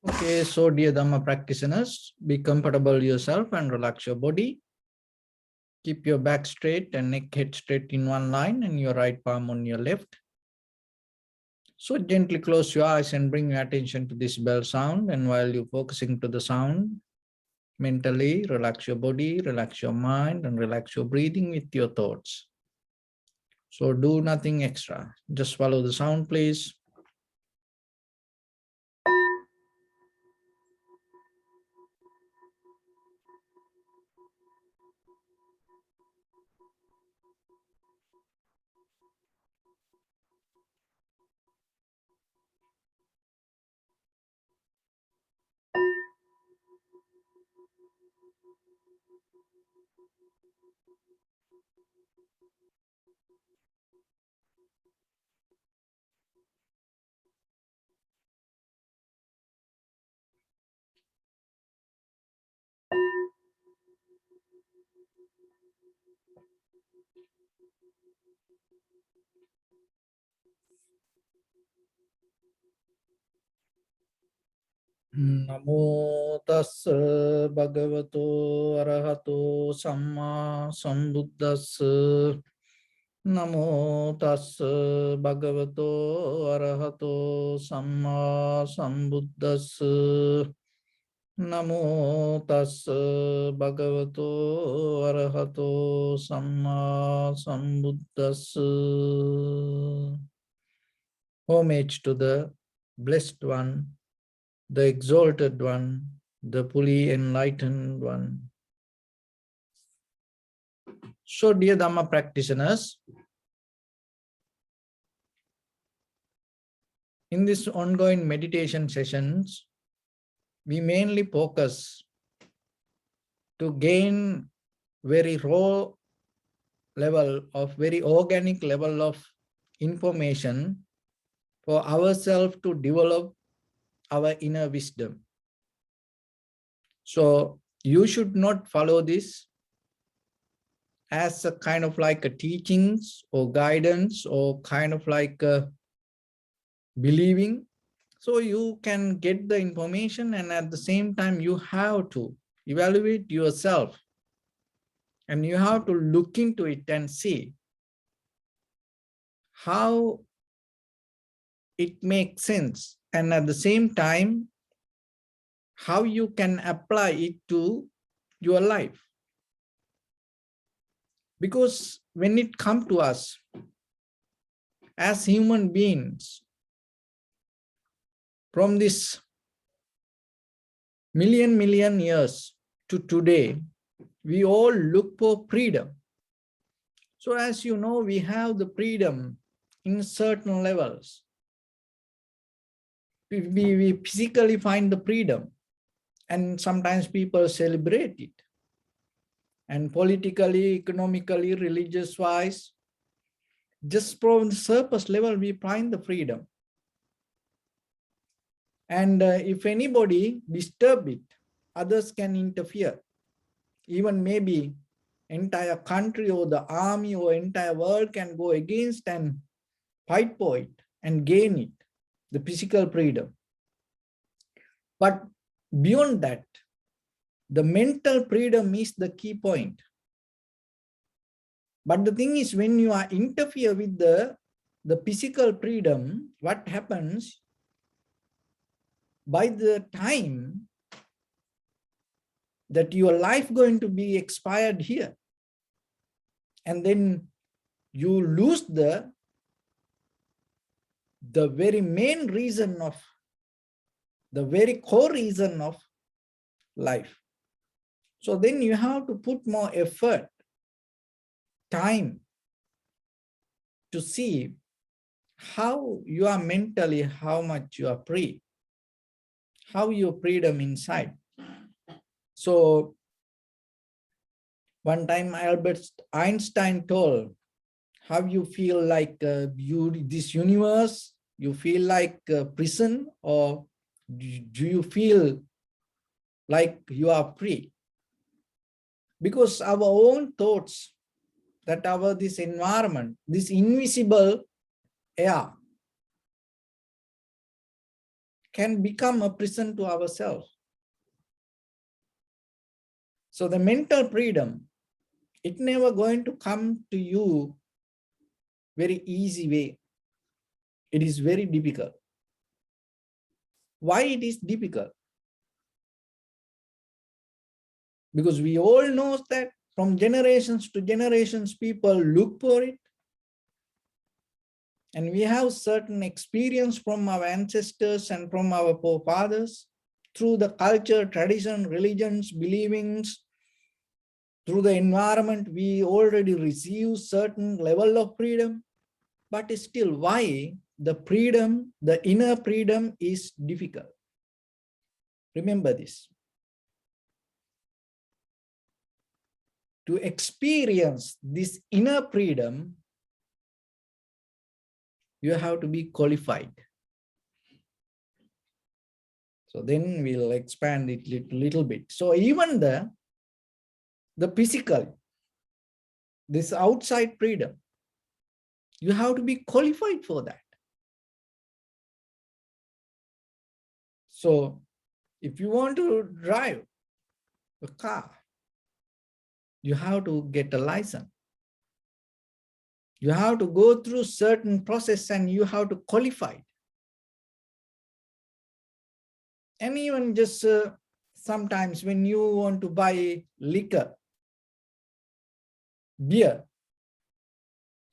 Okay, so dear Dharma practitioners, be comfortable yourself and relax your body. Keep your back straight and neck head straight in one line and your right palm on your left. So gently close your eyes and bring your attention to this bell sound. And while you're focusing to the sound, mentally relax your body, relax your mind, and relax your breathing with your thoughts. So do nothing extra. Just follow the sound, please. Namo tassa bhagavato arahato samma sambuddhassa. Namo tassa bhagavato arahato samma sambuddhassa. Namo tassa bhagavato arahato samma sambuddhassa. Homage to the Blessed One, the Exalted One, the fully enlightened one. So, dear Dhamma practitioners, in this ongoing meditation sessions, we mainly focus to gain very raw level of, very organic level of information for ourselves to develop our inner wisdom. So you should not follow this as a kind of like a teachings or guidance or kind of like a believing. So you can get the information and at the same time you have to evaluate yourself and you have to look into it and see how it makes sense, and at the same time how you can apply it to your life. Because when it comes to us as human beings, from this million years to today, we all look for freedom. So as you know, we have the freedom in certain levels. We physically find the freedom, and sometimes people celebrate it. And politically, economically, religious-wise, just from the surface level, we find the freedom. And if anybody disturb it, others can interfere. Even maybe entire country or the army or entire world can go against and fight for it and gain it, the physical freedom. But beyond that, the mental freedom is the key point. But the thing is, when you are interfere with the physical freedom, what happens? By the time that your life going to be expired here, and then you lose the very main reason of, the very core reason of life. So then you have to put more effort, time to see how you are mentally, how much you are free, how your freedom inside. So one time Albert Einstein told, how you feel like this universe, you feel like a prison, or do you feel like you are free? Because our own thoughts, that our this environment, this invisible air, can become a prison to ourselves. So the mental freedom, it never going to come to you very easy way. It is very difficult. Why it is difficult? Because we all know that from generations to generations, people look for it. And we have certain experience from our ancestors and from our forefathers through the culture, tradition, religions, believings, through the environment, we already receive certain level of freedom. But still, why the freedom, the inner freedom is difficult? Remember this. To experience this inner freedom, you have to be qualified. So then we'll expand it little bit. So even the physical, this outside freedom, you have to be qualified for that. So if you want to drive a car, you have to get a license. You have to go through certain process and you have to qualify. And even just sometimes when you want to buy liquor, beer,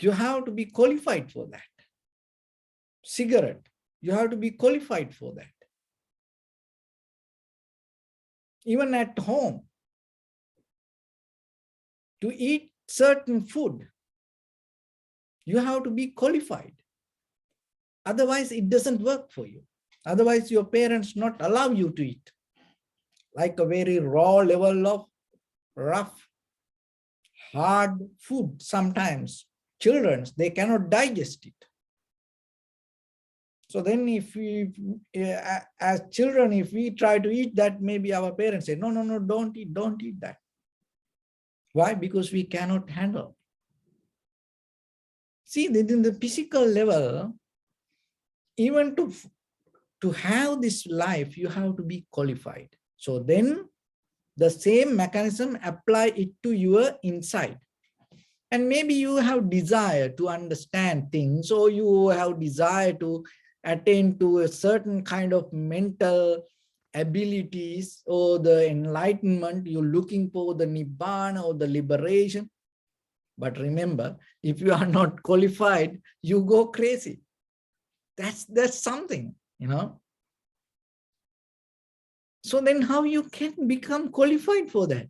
you have to be qualified for that. Cigarette, you have to be qualified for that. Even at home, to eat certain food, you have to be qualified. Otherwise, it doesn't work for you. Otherwise, your parents not allow you to eat. Like a very raw level of rough, hard food. Sometimes children, they cannot digest it. So then if we, as children, if we try to eat that, maybe our parents say, no, don't eat that. Why? Because we cannot handle. See, in the physical level, even to have this life, you have to be qualified. So then the same mechanism apply it to your inside. And maybe you have desire to understand things, or you have desire to attain to a certain kind of mental abilities or the enlightenment. You're looking for the nibbana or the liberation. But remember, if you are not qualified, you go crazy. That's something, you know. So then how you can become qualified for that?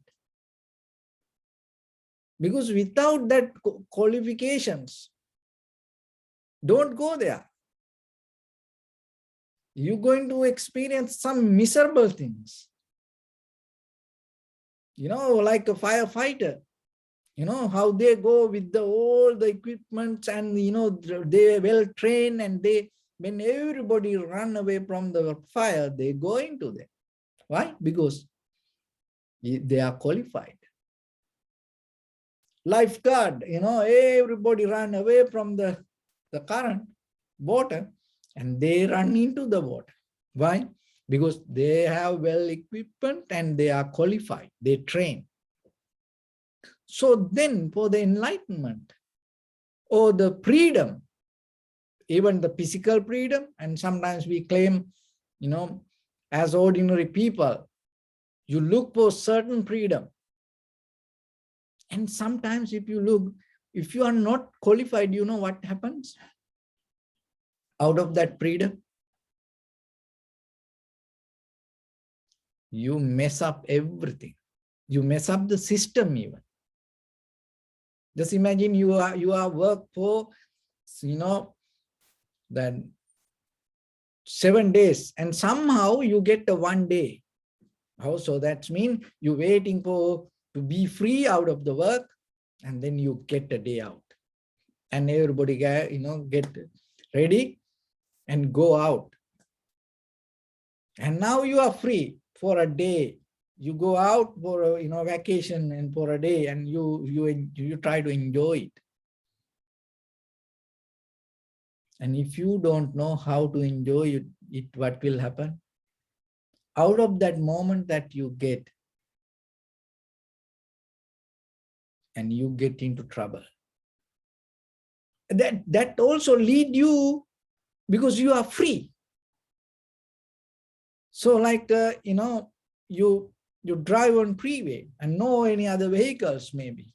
Because without that qualifications, don't go there. You're going to experience some miserable things. You know, like a firefighter, you know, how they go with all the equipment and, you know, they well trained, and when everybody run away from the fire, they go into there. Why? Because they are qualified. Lifeguard, you know, everybody run away from the current water and they run into the water. Why? Because they have well equipment and they are qualified, they train. So then for the enlightenment or the freedom, even the physical freedom, and sometimes we claim, you know, as ordinary people, you look for certain freedom. And sometimes if you look, if you are not qualified, you know what happens out of that freedom? You mess up everything. You mess up the system even. Just imagine you are work for, you know, then 7 days, and somehow you get a 1 day. So that means you're waiting to be free out of the work, and then you get a day out. And everybody get ready and go out. And now you are free for a day. You go out for a vacation and for a day, and you try to enjoy it. And if you don't know how to enjoy it, what will happen? Out of that moment that you get, and you get into trouble. That also lead you, because you are free. So like, you drive on freeway and no any other vehicles maybe.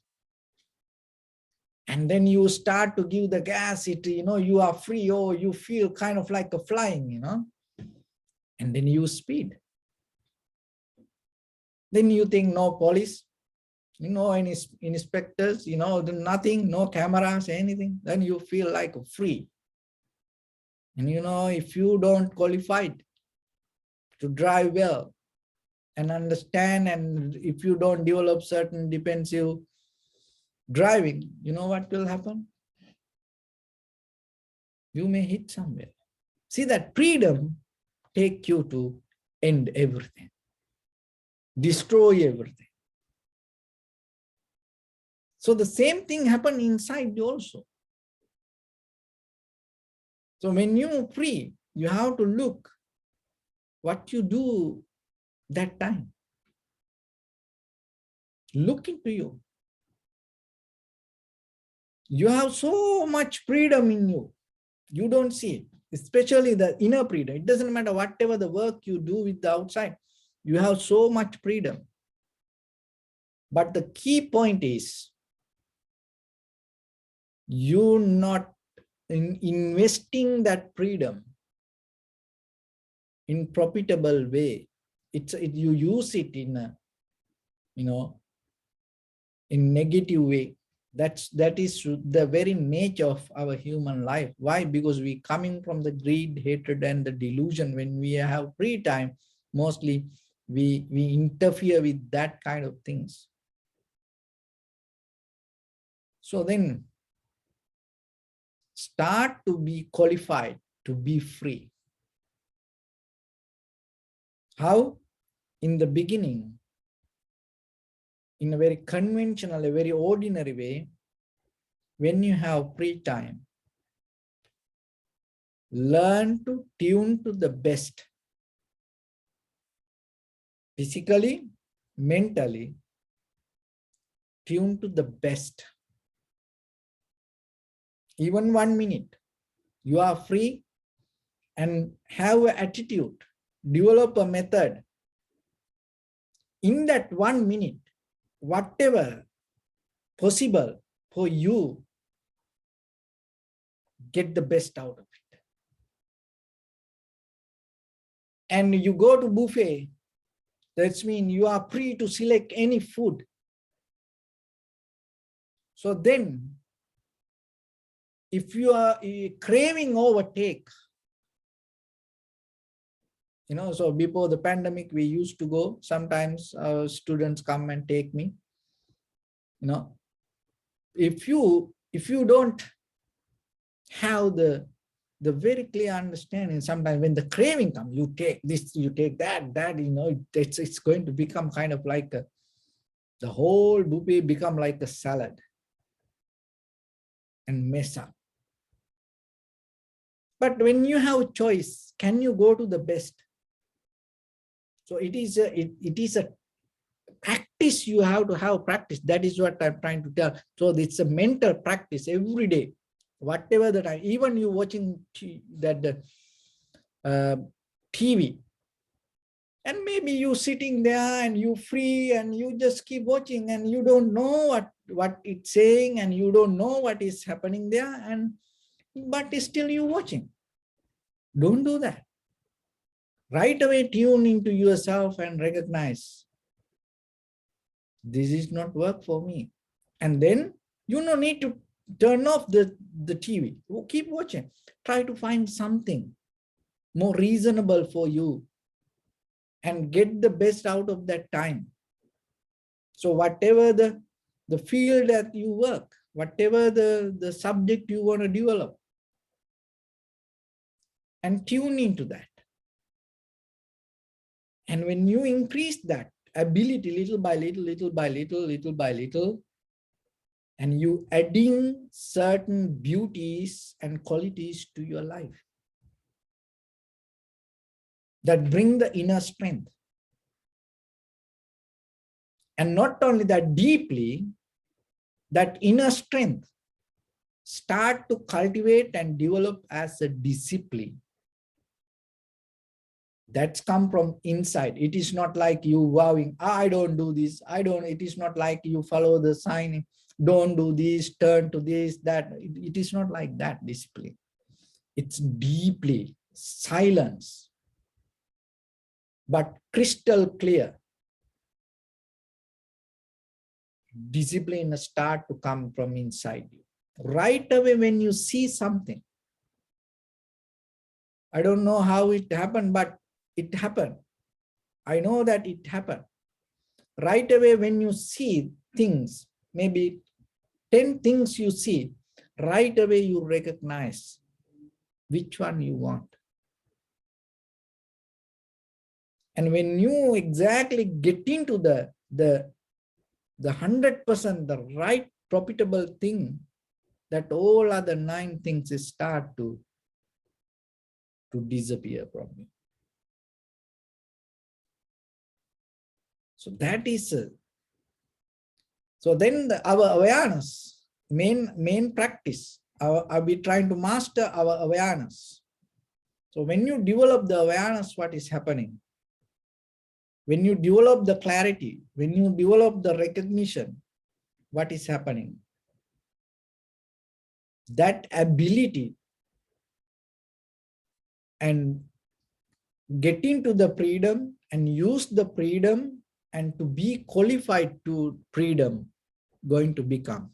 And then you start to give the gas, you are free, or you feel kind of like a flying, and then you speed. Then you think no police, any inspectors, nothing, no cameras, anything. Then you feel like free. And if you don't qualify to drive well and understand, and if you don't develop certain defensive driving, you know what will happen? You may hit somewhere. See, that freedom take you to end everything, destroy everything. So the same thing happen inside you also. So when you're free, you have to look what you do that time. Look into you. You have so much freedom in you. You don't see it, especially the inner freedom. It doesn't matter whatever the work you do with the outside, you have so much freedom. But the key point is, you not investing that freedom in profitable way. You use it in a, in negative way. That is the very nature of our human life. Why? Because we coming from the greed, hatred, and the delusion. When we have free time, mostly we interfere with that kind of things. So then start to be qualified to be free. How? In the beginning, in a very conventional, a very ordinary way, when you have free time, learn to tune to the best. Physically, mentally, tune to the best. Even 1 minute, you are free, and have an attitude, develop a method. In that 1 minute, whatever possible for you, get the best out of it. And you go to buffet, that means you are free to select any food. So then, if you are craving overtake, so before the pandemic, we used to go, sometimes students come and take me, if you don't have the very clear understanding, sometimes when the craving comes, you take this, you take that, it's going to become kind of like the whole buffet become like a salad and mess up. But when you have choice, can you go to the best? So it is a practice. You have to have practice. That is what I'm trying to tell. So it's a mental practice every day, whatever the time. Even you watching TV, and maybe you sitting there and you free and you just keep watching, and you don't know what it's saying, and you don't know what is happening there, but still you watching. Don't do that. Right away tune into yourself and recognize, this is not work for me. And then you don't need to turn off the TV. Keep watching. Try to find something more reasonable for you and get the best out of that time. So whatever the field that you work, whatever the subject you want to develop, and tune into that. And when you increase that ability little by little, and you adding certain beauties and qualities to your life that bring the inner strength. And not only that, deeply, that inner strength start to cultivate and develop as a discipline. That's come from inside. It is not like you vowing, I don't do this, I don't. It is not like you follow the sign, don't do this, turn to this, that. It is not like that discipline. It's deeply silence, but crystal clear. Discipline start to come from inside you. Right away when you see something, I don't know how it happened, but it happened. I know that it happened. Right away when you see things, maybe 10 things you see, right away you recognize which one you want. And when you exactly get into the 100%, the right profitable thing, that all other 9 things start to disappear from you. So that is, so then our awareness, main practice, are we trying to master our awareness? So when you develop the awareness, what is happening? When you develop the clarity, when you develop the recognition, what is happening? That ability and get into the freedom and use the freedom and to be qualified to freedom going to become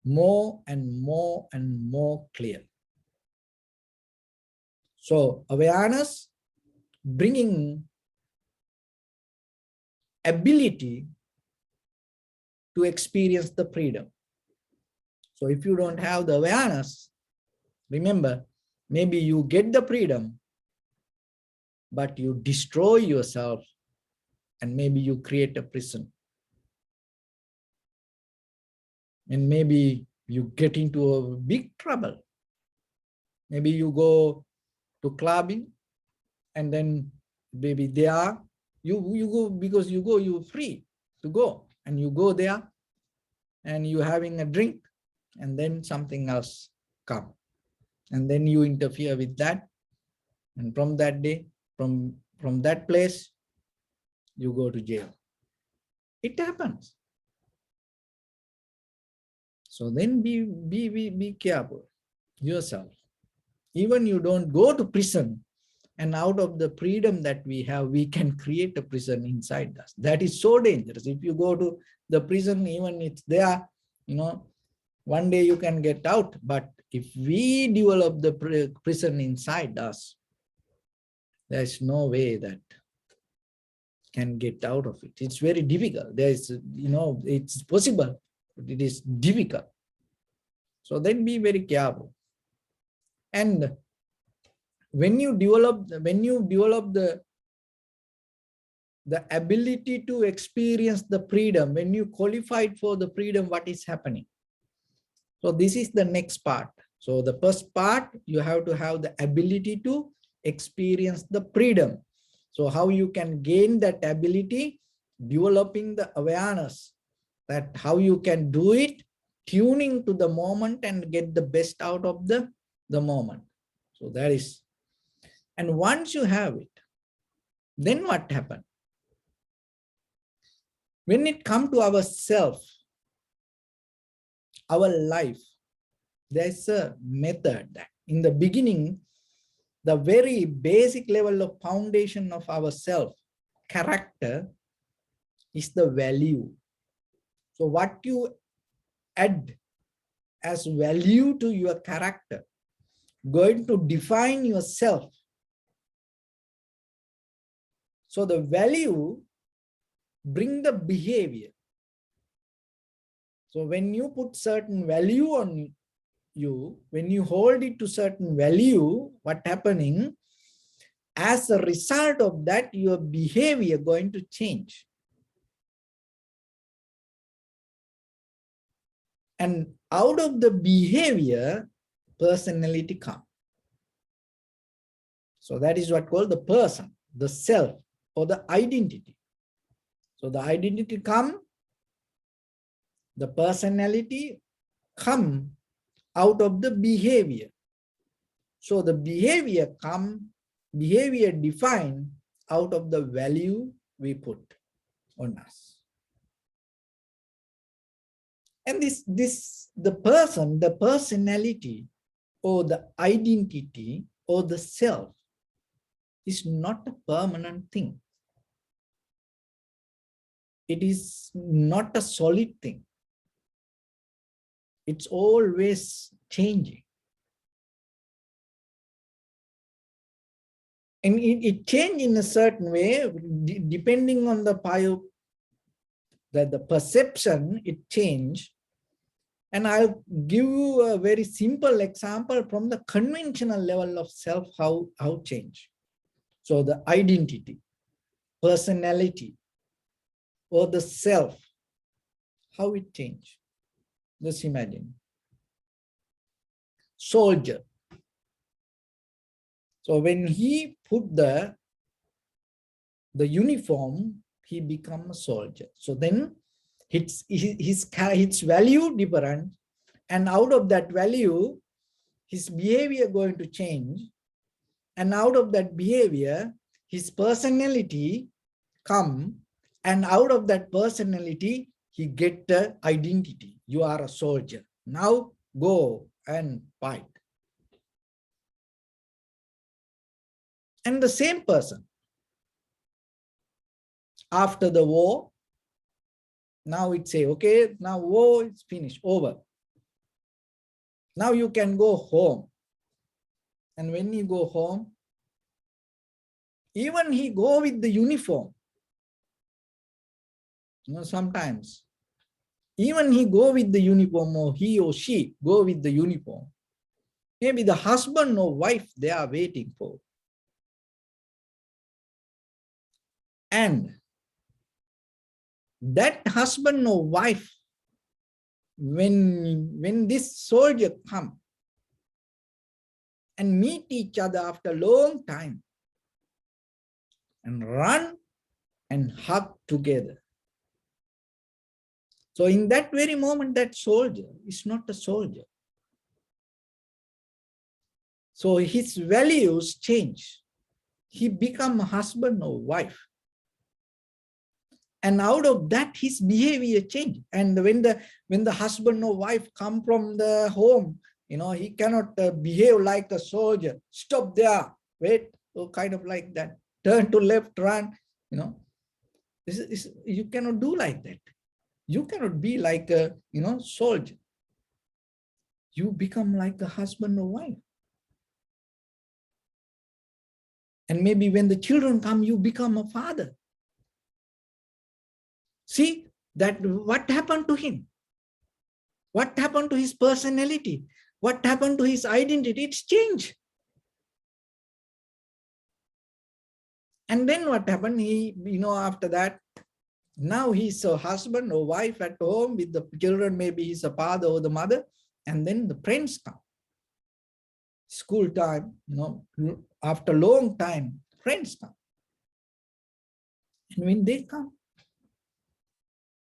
more and more and more clear. So awareness bringing ability to experience the freedom. So if you don't have the awareness, remember, maybe you get the freedom, but you destroy yourself and maybe you create a prison. And maybe you get into a big trouble. Maybe you go to clubbing and then maybe there you go, because you go, you're free to go, and you go there and you're having a drink, and then something else come, and then you interfere with that, and from that day, from that place, you go to jail. It happens. So then be careful yourself. Even you don't go to prison, and out of the freedom that we have, we can create a prison inside us. That is so dangerous. If you go to the prison, even it's there, one day you can get out. But if we develop the prison inside us, there's no way that can get out of it. It's very difficult. There's, it's possible, but it is difficult. So then be very careful. And when you develop the ability to experience the freedom, when you qualified for the freedom, what is happening? So this is the next part. So the first part, you have to have the ability to experience the freedom. So how you can gain that ability? Developing the awareness, that how you can do it, tuning to the moment and get the best out of the moment. So that is, and once you have it, then what happens? When it comes to ourself, our life, there's a method that in the beginning, the very basic level of foundation of our self character is the value. So what you add as value to your character, going to define yourself. So the value bring the behavior. So when you put certain value on you, when you hold it to certain value, what happening? As a result of that, your behavior going to change. And out of the behavior, personality comes. So that is what called the person, the self, or the identity. So the identity come, the personality come out of the behavior. So the behavior defined out of the value we put on us. And the person, the personality, or the identity, or the self is not a permanent thing. It is not a solid thing. It's always changing. And it changes in a certain way, depending on the perception, it changes. And I'll give you a very simple example from the conventional level of self, how change. So the identity, personality, or the self, how it change. Just imagine. Soldier. So when he put the uniform, he become a soldier. So then his value different, and out of that value, his behavior going to change, and out of that behavior, his personality come, and out of that personality, he get the identity. You are a soldier. Now go and fight. And the same person, after the war, now it say, okay, now war is finished, over. Now you can go home. And when you go home, even he go with the uniform. You know, sometimes, even he go with the uniform, or he or she go with the uniform. Maybe the husband or wife, they are waiting for. And that husband or wife, when this soldier come and meet each other after a long time and run and hug together. So in that very moment, that soldier is not a soldier. So his values change. He become a husband or wife. And out of that, his behavior change. And when the husband or wife come from the home, you know, he cannot behave like a soldier. Stop there, wait, or kind of like that. Turn to left, run, you know. You cannot do like that. You cannot be like a, you know, soldier. You become like a husband or wife. And maybe when the children come, you become a father. See that what happened to him? What happened to his personality? What happened to his identity? It's changed. And then what happened? He, you know, after that, now he's a husband or wife at home with the children. Maybe he's a father or the mother. And then the friends come. School time, you know, after a long time, friends come. And when they come,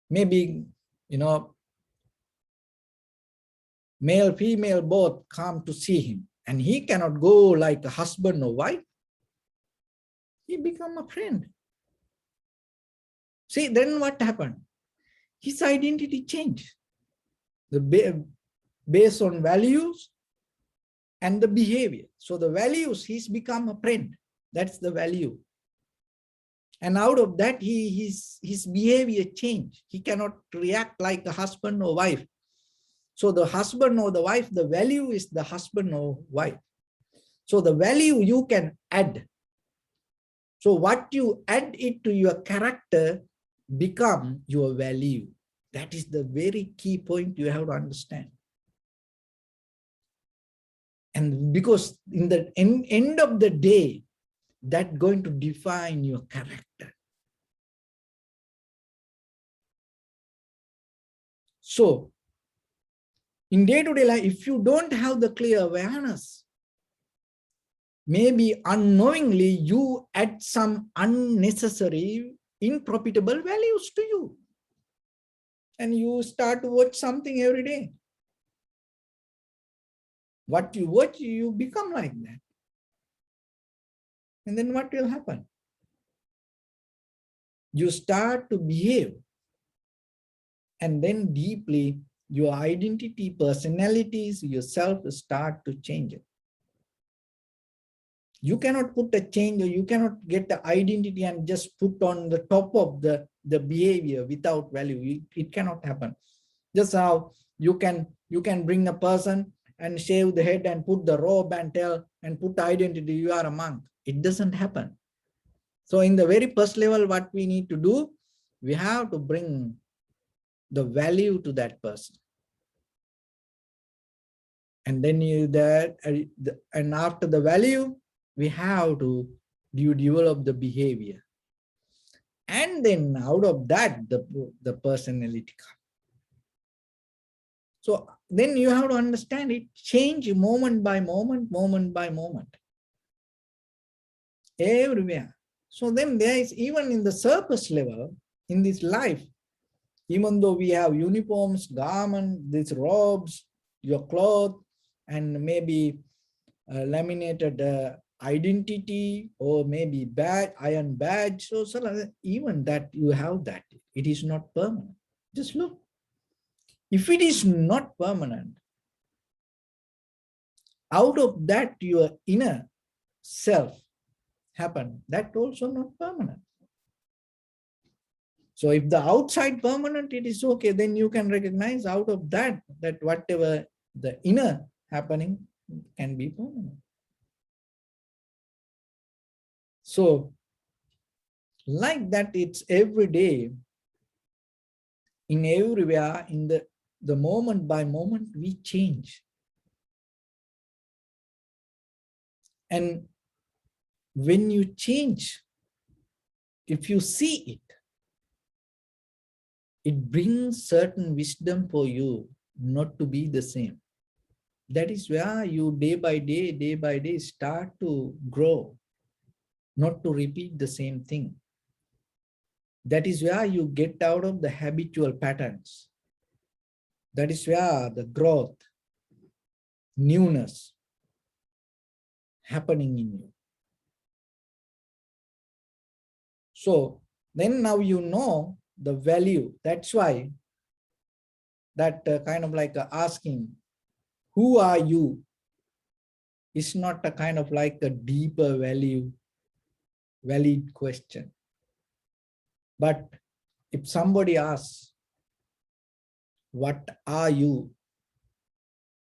maybe, you know, male, female, both come to see him. And he cannot go like a husband or wife. He become a friend. See, then what happened? His identity changed. Based on values and the behavior. So the values, he's become a friend. That's the value. And out of that, his behavior changed. He cannot react like a husband or wife. So the husband or the wife, the value is the husband or wife. So the value you can add. So what you add it to your character become your value. That is the very key point you have to understand. And because in the end of the day, that's going to define your character. So In day-to-day life, if you don't have the clear awareness, maybe unknowingly you add some unnecessary, unprofitable values to you. And you start to watch something every day. What you watch, you become like that. And then what will happen? You start to behave. And then deeply, your identity, personalities, yourself start to change. You cannot put a change, or you cannot get the identity and just put on the top of the behavior without value. It cannot happen. Just how you can bring a person and shave the head and put the robe and tell and put identity, you are a monk. It doesn't happen. So in the very first level, what we need to do, we have to bring the value to that person. And then and after the value, we have to develop the behavior. And then out of that, the personality comes. So then you have to understand it, change moment by moment, moment by moment. Everywhere. So then there is, even in the surface level, in this life, even though we have uniforms, garments, these robes, your clothes, and maybe laminated identity, or maybe badge, iron badge, so even that you have that, it is not permanent. Just look. If it is not permanent, out of that your inner self happen, that also not permanent. So if the outside permanent, it is okay, then you can recognize out of that whatever the inner happening can be permanent. So like that, it's every day, in everywhere, in the moment by moment, we change. And when you change, if you see it, it brings certain wisdom for you not to be the same. That is where you day by day start to grow, not to repeat the same thing. That is where you get out of the habitual patterns. That is where the growth, newness happening in you. So then now you know the value. That's why that kind of like asking, who are you? Is not a kind of like a deeper valid question. But if somebody asks, what are you?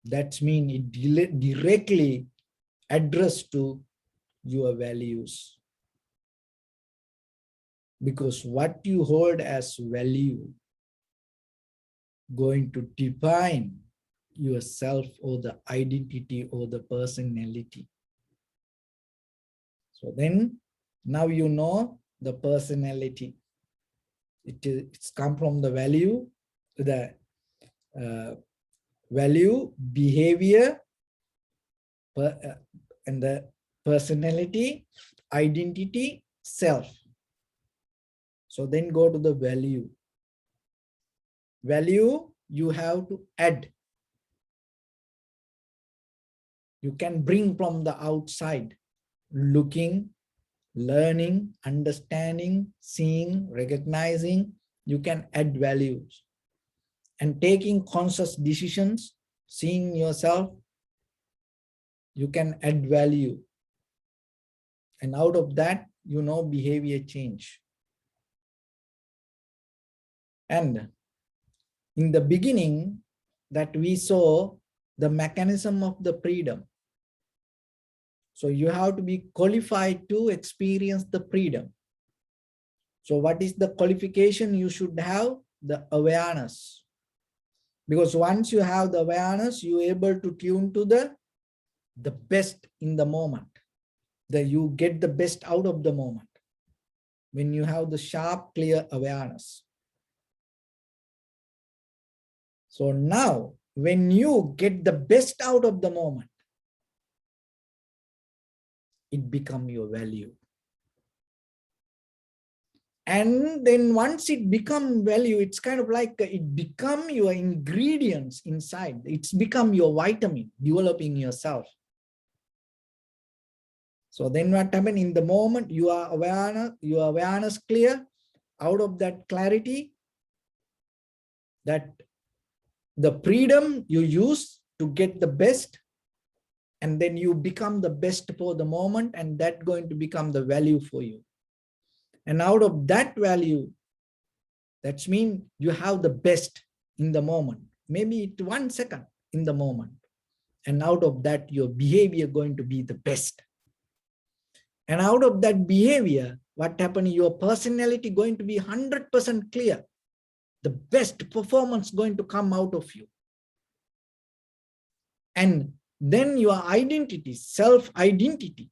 That means it directly addressed to your values. Because what you hold as value going to define yourself, or the identity, or the personality. So then now you know the personality. It's come from the value, value, behavior, and the personality, identity, self. So then go to the value. Value, you have to add. You can bring from the outside, looking, learning, understanding, seeing, recognizing. You can add values. And taking conscious decisions, seeing yourself, you can add value. And out of that, you know, behavior change. And in the beginning, that we saw the mechanism of the freedom. So you have to be qualified to experience the freedom. So what is the qualification you should have? The awareness. Because once you have the awareness, you're able to tune to the best in the moment. That you get the best out of the moment. When you have the sharp, clear awareness. So now when you get the best out of the moment, it becomes your value. And then once it become value, it's kind of like it become your ingredients inside. It's become your vitamin, developing yourself. So then what happened in the moment, your awareness clear, out of that clarity, that the freedom you use to get the best, and then you become the best for the moment, and that going to become the value for you. And out of that value, that means you have the best in the moment, maybe it 1 second in the moment. And out of that, your behavior going to be the best. And out of that behavior, what happened, your personality going to be 100% clear. The best performance going to come out of you. And then your identity, self-identity,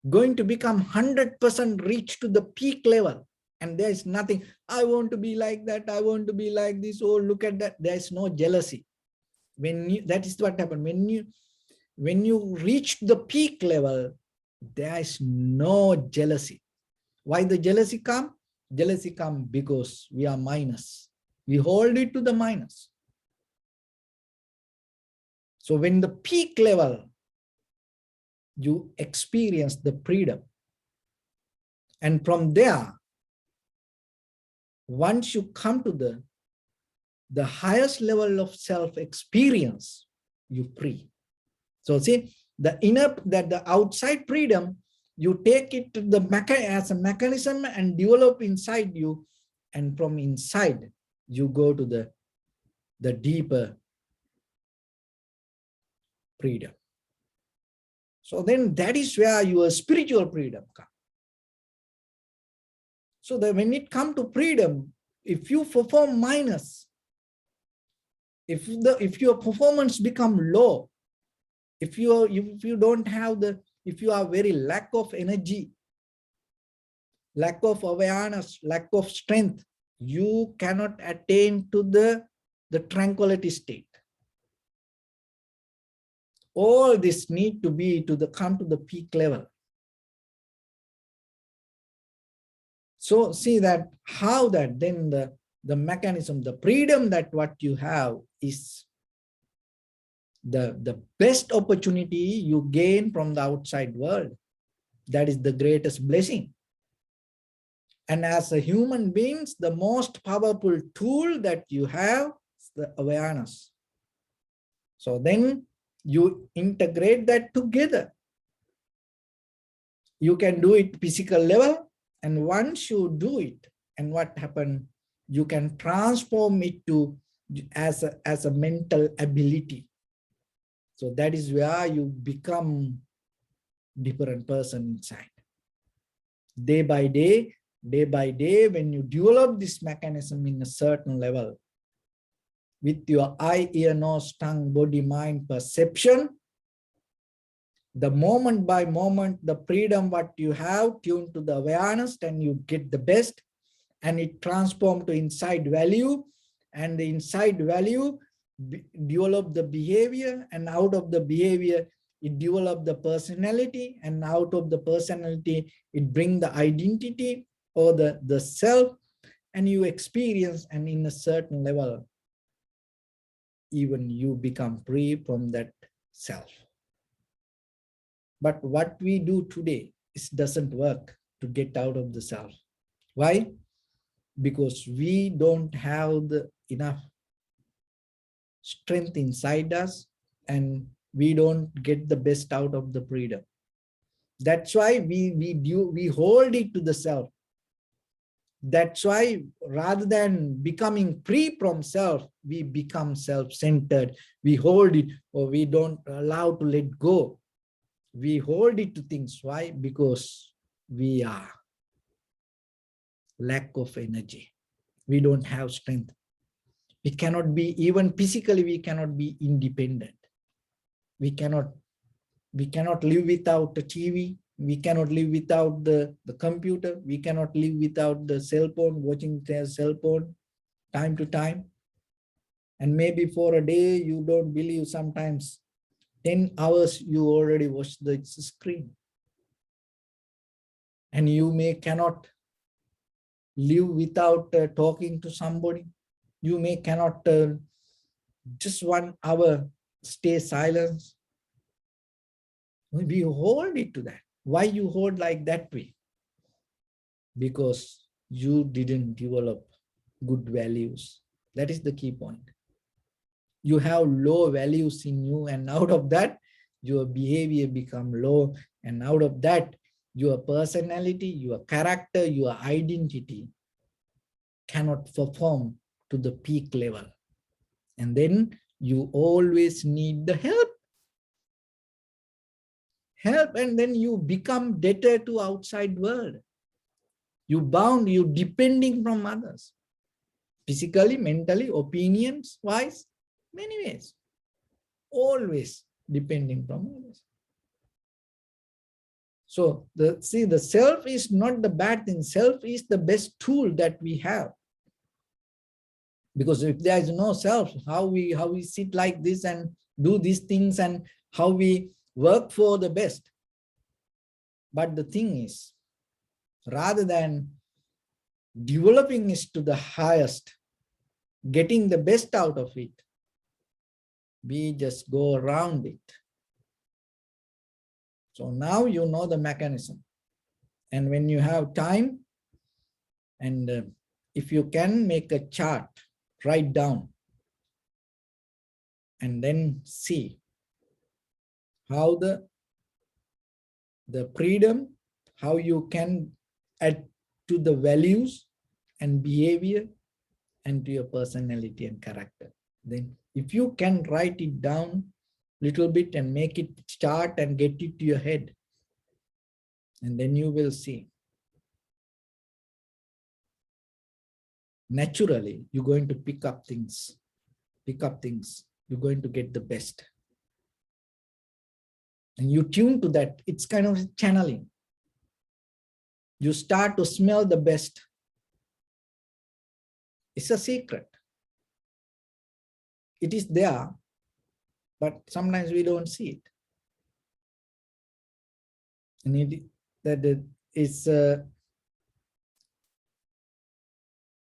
going to become 100% reach to the peak level. And there is nothing, I want to be like that, I want to be like this, oh, look at that. There is no jealousy. That is what happened. When you reach the peak level, there is no jealousy. Why the jealousy come? Jealousy come because we are minus. We hold it to the minus. So when the peak level, you experience the freedom. And from there, once you come to the highest level of self-experience, you free. So see, the outside freedom, you take it to as a mechanism and develop inside you. And from inside, you go to the deeper freedom. So then that is where your spiritual freedom comes. So that when it comes to freedom, if you perform minus, if your performance become low, if you don't have if you are very lack of energy, lack of awareness, lack of strength, you cannot attain to the tranquility state. All this need to be come to the peak level. So see that how that then the mechanism, the freedom that what you have is the best opportunity you gain from the outside world. That is the greatest blessing. And as a human beings, the most powerful tool that you have is the awareness. So then you integrate that together. You can do it physical level, and once you do it, and what happened, you can transform it to as a mental ability. So that is where you become different person inside. Day by day, when you develop this mechanism in a certain level, with your eye, ear, nose, tongue, body, mind, perception, the moment by moment, the freedom what you have tuned to the awareness, and you get the best, and it transforms to inside value, and the inside value develop the behavior, and out of the behavior, it develop the personality, and out of the personality, it bring the identity or the self, and you experience, and in a certain level, even you become free from that self. But what we do today, it doesn't work to get out of the self. Why? Because we don't have enough strength inside us, and we don't get the best out of the freedom. That's why we hold it to the self. That's why rather than becoming free from self, we become self-centered. We hold it, or we don't allow to let go. We hold it to things. Why? Because we are lack of energy. We don't have strength. We cannot be, even physically, we cannot be independent. We cannot live without the TV. We cannot live without the computer. We cannot live without the cell phone, watching their cell phone time to time. And maybe for a day, you don't believe, sometimes 10 hours you already watch the screen. And you cannot live without talking to somebody. You cannot just 1 hour stay silent. We hold it to that. Why you hold like that way? Because you didn't develop good values. That is the key point. You have low values in you, and out of that, your behavior become low, and out of that, your personality, your character, your identity cannot perform to the peak level. And then you always need the help, and then you become debtor to outside world. You bound, you depending from others, physically, mentally, opinions wise, many ways, always depending from others. So the self is not the bad thing. Self is the best tool that we have. Because if there is no self, how we sit like this and do these things, and how we work for the best. But the thing is, rather than developing it to the highest, getting the best out of it, we just go around it. So now you know the mechanism. And when you have time, and if you can make a chart, write down, and then see how the freedom, how you can add to the values and behavior and to your personality and character. Then if you can write it down little bit and make it start and get it to your head, and then you will see naturally you're going to pick up things, you're going to get the best. And you tune to that, it's kind of channeling. You start to smell the best. It's a secret. It is there, but sometimes we don't see it. And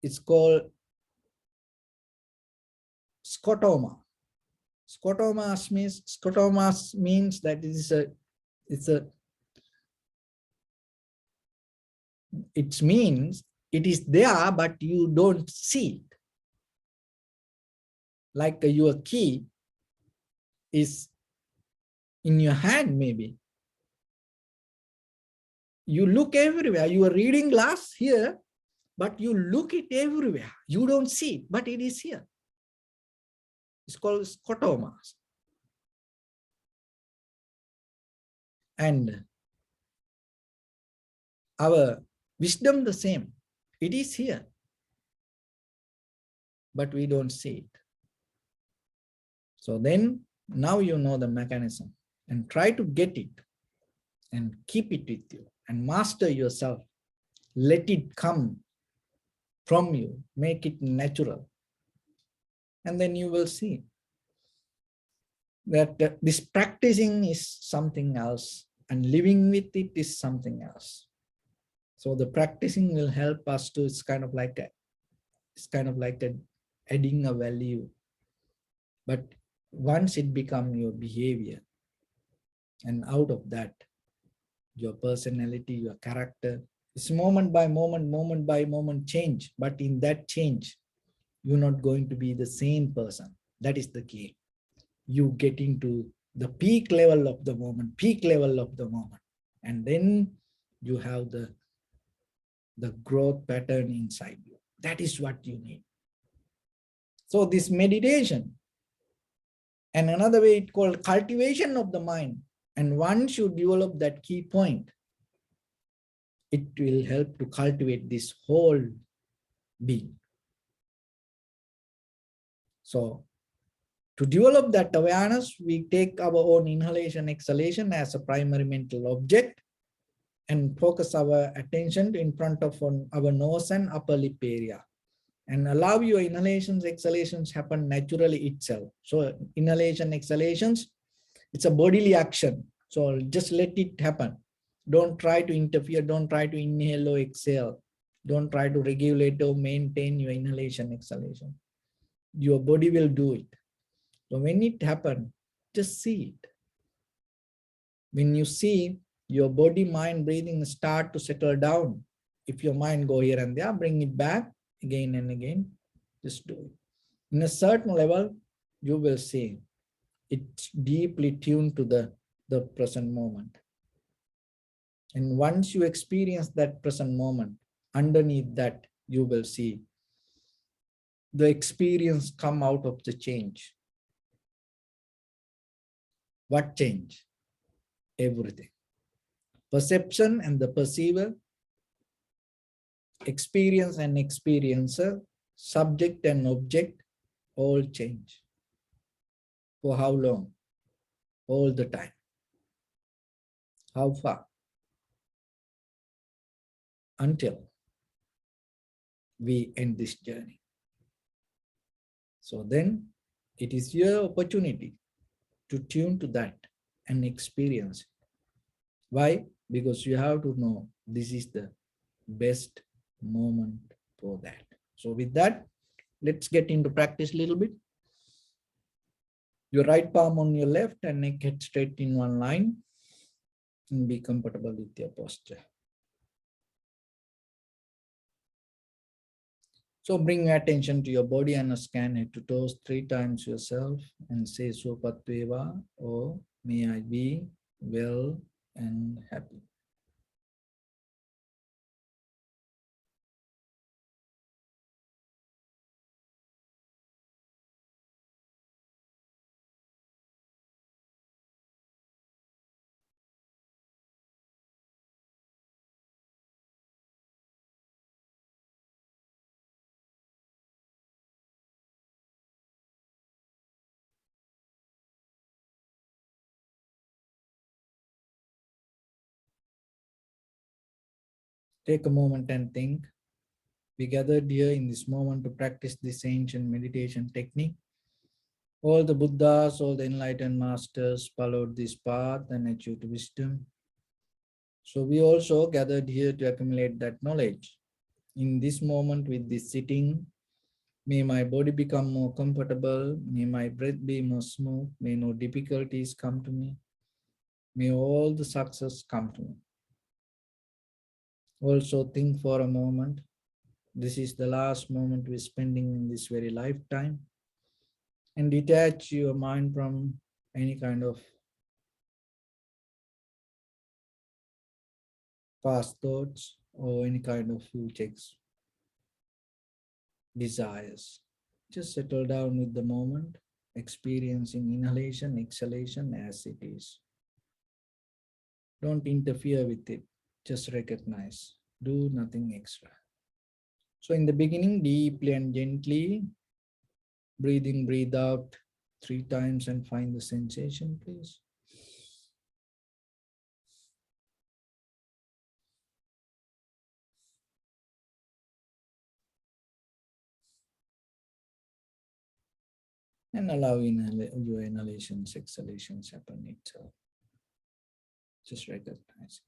it's called scotoma. Scotomas means that it means it is there, but you don't see it. Like your key is in your hand, maybe. You look everywhere. You are reading glass here, but you look it everywhere. You don't see it, but it is here. It's called scotomas. And our wisdom the same. It is here, but we don't see it. So then now you know the mechanism, and try to get it and keep it with you and master yourself. Let it come from you, make it natural. And then you will see that this practicing is something else and living with it is something else. So the practicing will help us to, it's kind of like adding a value. But once it becomes your behavior, and out of that, your personality, your character, it's moment by moment change. But in that change, you're not going to be the same person. That is the key. You get into the peak level of the moment, and then you have the growth pattern inside you. That is what you need. So this meditation, and another way it's called cultivation of the mind. And once you develop that key point, it will help to cultivate this whole being. So to develop that awareness, we take our own inhalation, exhalation as a primary mental object and focus our attention in front of our nose and upper lip area. and allow your inhalations, exhalations happen naturally itself. So inhalation, exhalations, it's a bodily action. So just let it happen. Don't try to interfere. Don't try to inhale or exhale. Don't try to regulate or maintain your inhalation, exhalation. Your body will do it. So when it happens, just see it. When you see your body, mind, breathing start to settle down, if your mind go here and there, bring it back again and again. Just do it. In a certain level, you will see it's deeply tuned to the present moment. And once you experience that present moment, underneath that, you will see the experience come out of the change. What change? Everything. Perception and the perceiver, experience and experiencer, subject and object, all change. For how long? All the time. How far? Until we end this journey. So then it is your opportunity to tune to that and experience it. Why? Because you have to know this is the best moment for that. So with that, let's get into practice a little bit. Your right palm on your left and neck head straight in one line, and be comfortable with your posture. So bring your attention to your body and scan head to toes 3 times yourself and say Sopatveva, or may I be well and happy. Take a moment and think. We gathered here in this moment to practice this ancient meditation technique. All the Buddhas, all the enlightened masters followed this path and achieved wisdom. So we also gathered here to accumulate that knowledge. In this moment with this sitting, may my body become more comfortable, may my breath be more smooth, may no difficulties come to me, may all the success come to me. Also think for a moment, this is the last moment we're spending in this very lifetime, and detach your mind from any kind of past thoughts or any kind of future desires. Just settle down with the moment, experiencing inhalation, exhalation as it is. Don't interfere with it. Just recognize. Do nothing extra. So in the beginning, deeply and gently, breathe in, breathe out 3 times and find the sensation, please. And allow your inhalations, exhalations happen itself. Just recognize.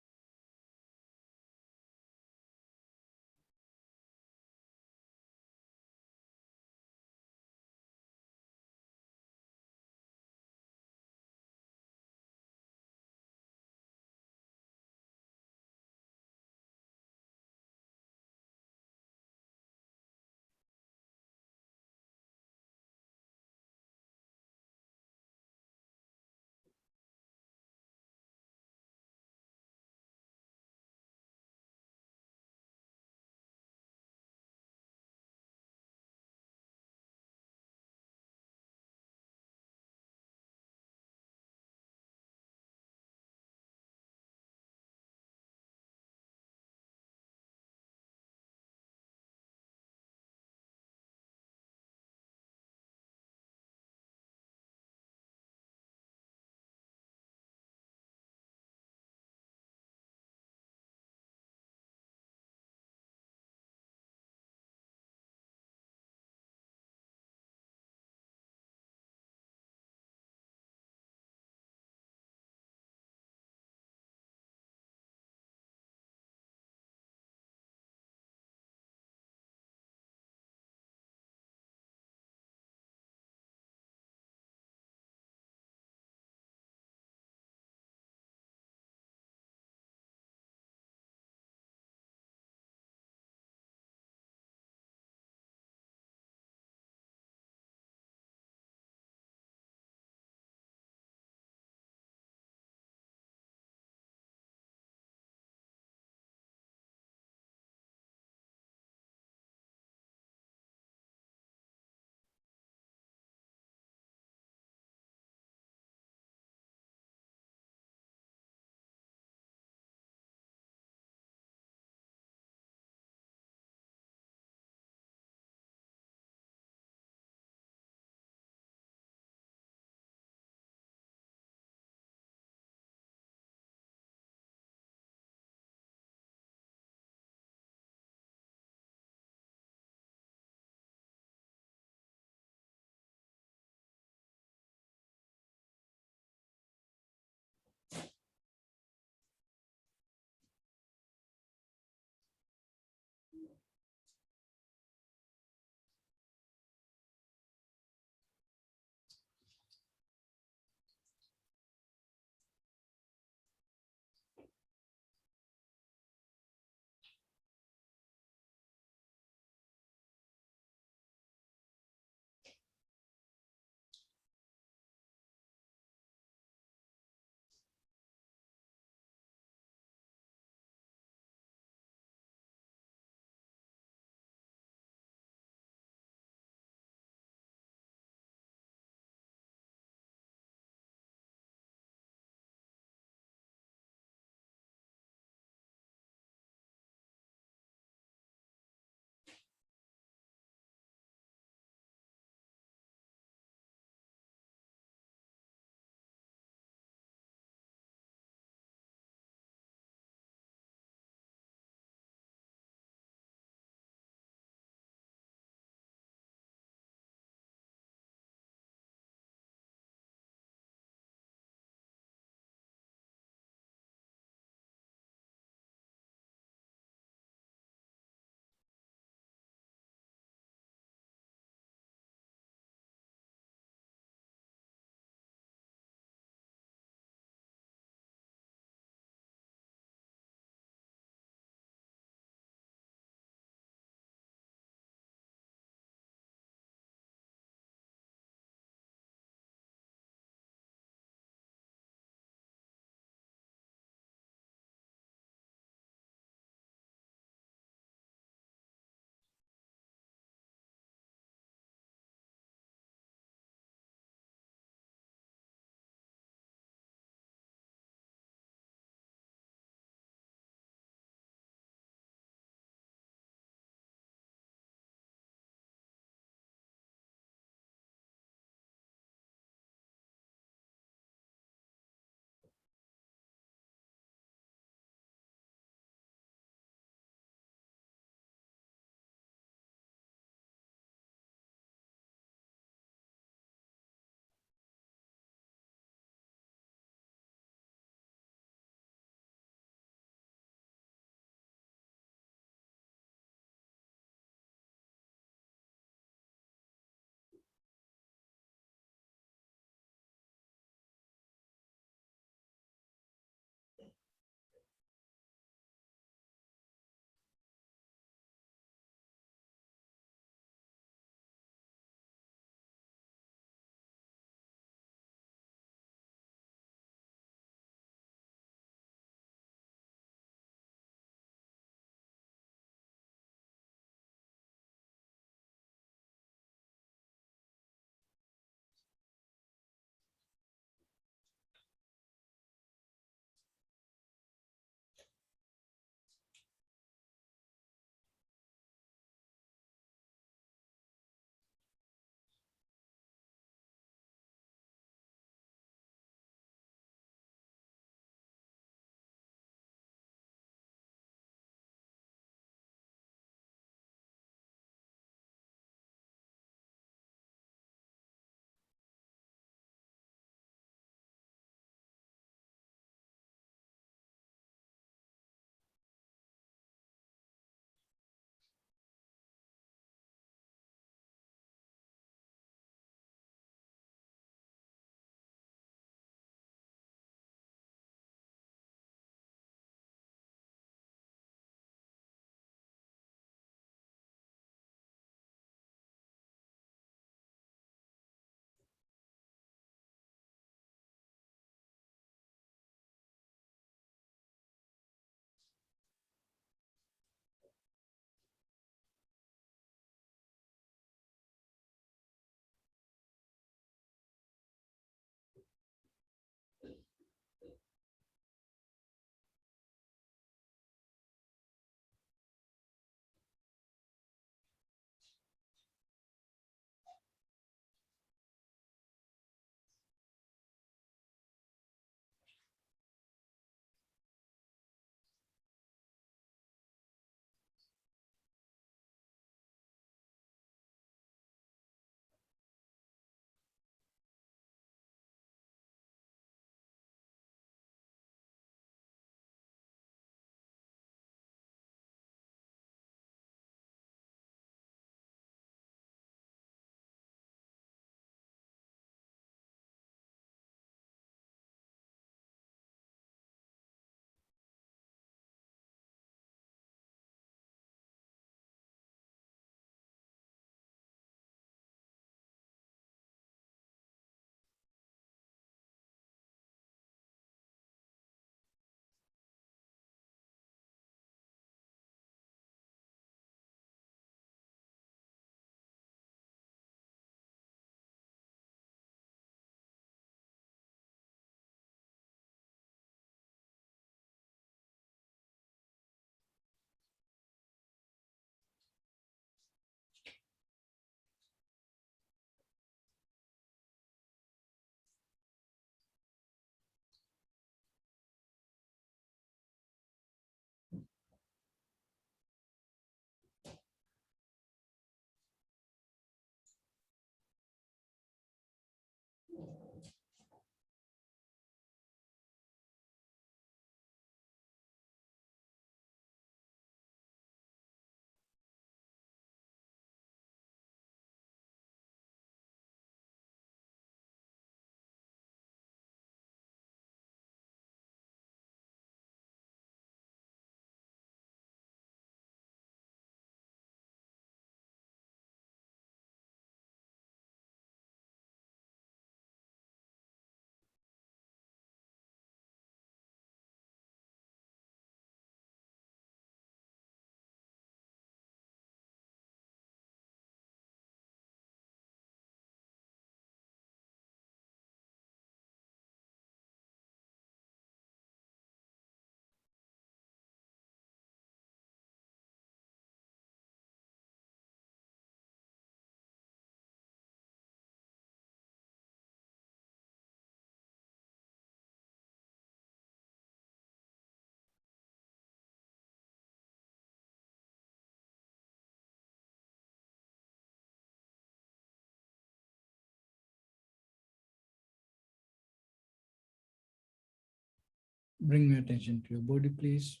Bring your attention to your body, please.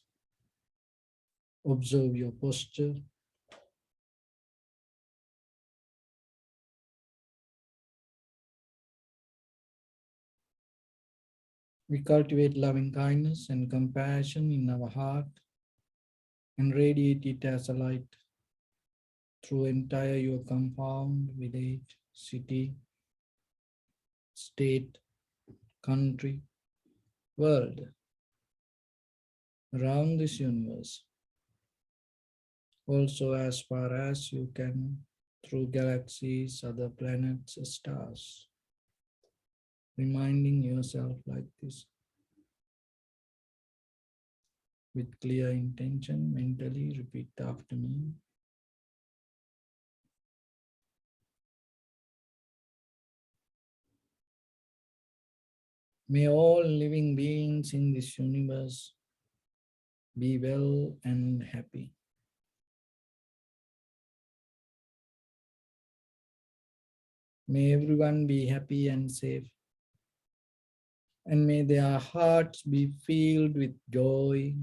Observe your posture. We cultivate loving kindness and compassion in our heart and radiate it as a light through entire your compound, village, city, state, country, world, around this universe. Also as far as you can through galaxies, other planets, stars. Reminding yourself like this with clear intention, mentally repeat after me. May all living beings in this universe be well and happy. May everyone be happy and safe. And may their hearts be filled with joy.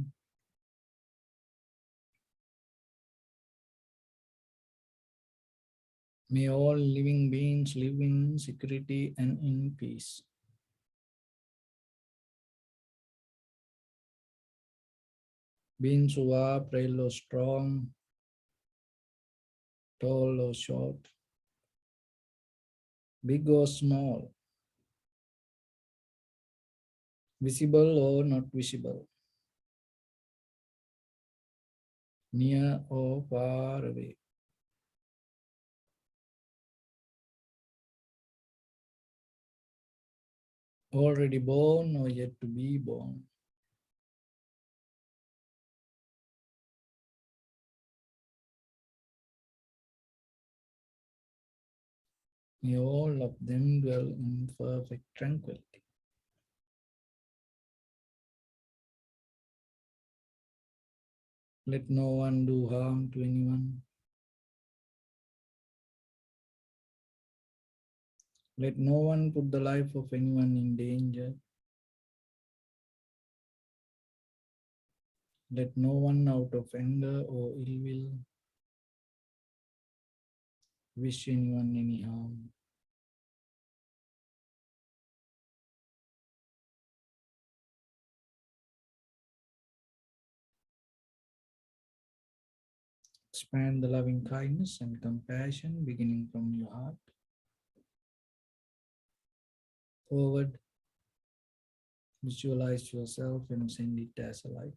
May all living beings live in security and in peace. Beings who are frail or strong, tall or short, big or small, visible or not visible, near or far away. Already born or yet to be born. May all of them dwell in perfect tranquility. Let no one do harm to anyone. Let no one put the life of anyone in danger. Let no one out of anger or ill will wish anyone any harm. Expand the loving kindness and compassion beginning from your heart forward. Visualize yourself and send it as a light.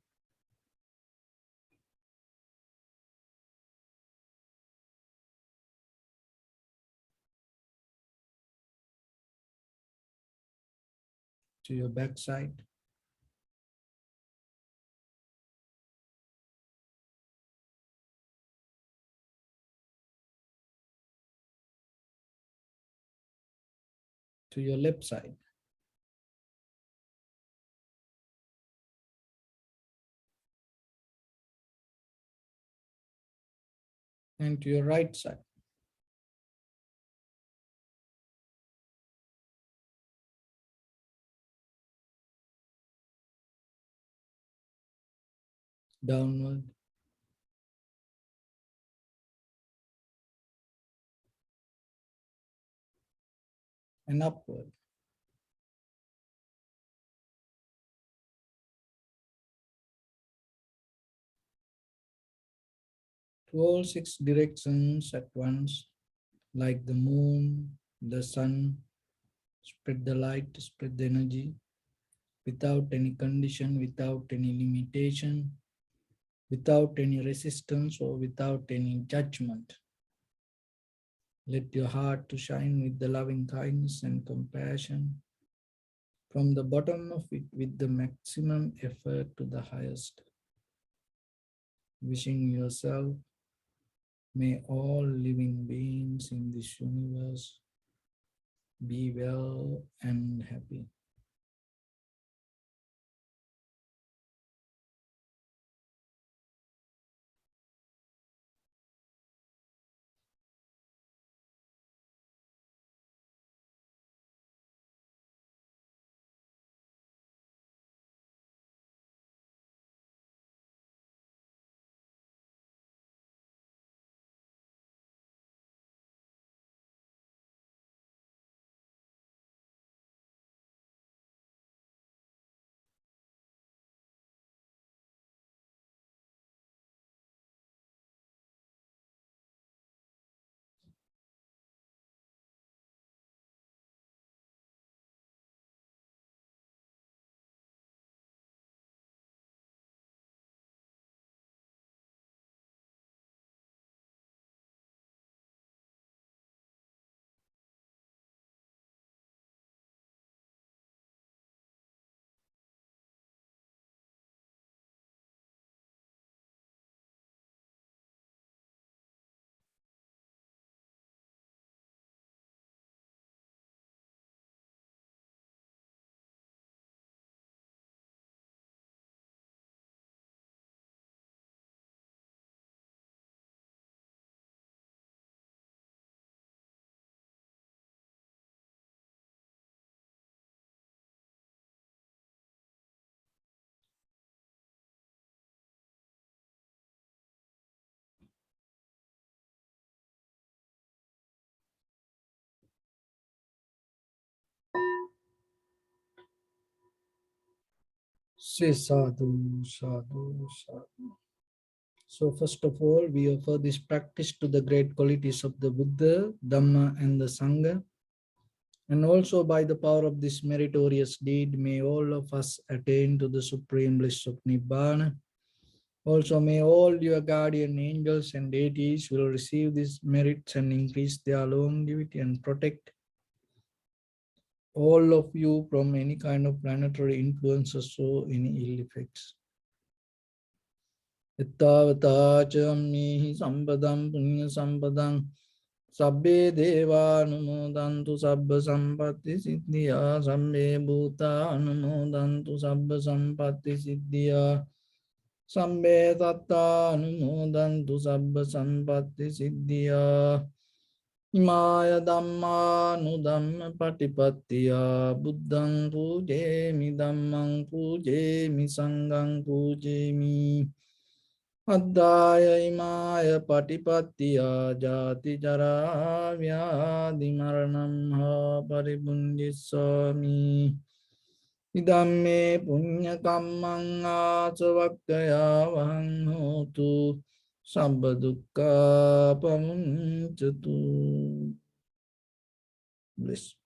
To your backside, to your left side, and to your right side. Downward and upward. To all six directions at once, like the moon, the sun, spread the light, spread the energy, without any condition, without any limitation, without any resistance or without any judgment. Let your heart to shine with the loving kindness and compassion from the bottom of it with the maximum effort to the highest. Wishing yourself, may all living beings in this universe be well and happy. Say sadhu, sadhu, sadhu. So first of all, we offer this practice to the great qualities of the Buddha, Dhamma, and the Sangha. And also by the power of this meritorious deed, may all of us attain to the supreme bliss of Nibbana. Also, may all your guardian angels and deities will receive these merits and increase their longevity and protect all of you from any kind of planetary influences or any ill effects. Ittavata chammihi sampadam punya sampadam sabbe deva anumodantu sabba sampatti siddhya sabbe bhuta anumodantu sabba sampatti siddhya sabbe tatta anumodantu sabba sampatti siddhya Imaya dhamma nu dhamma patipattiya buddhang pujemi dhammang pujemi sanghang pujemi Addaya imaya patipattiya jati jara vyadi maranam ha paribunjissami Idamme punya kammang asavakkaya vahang hotu sabba dukkha pamuncatu. Bliss.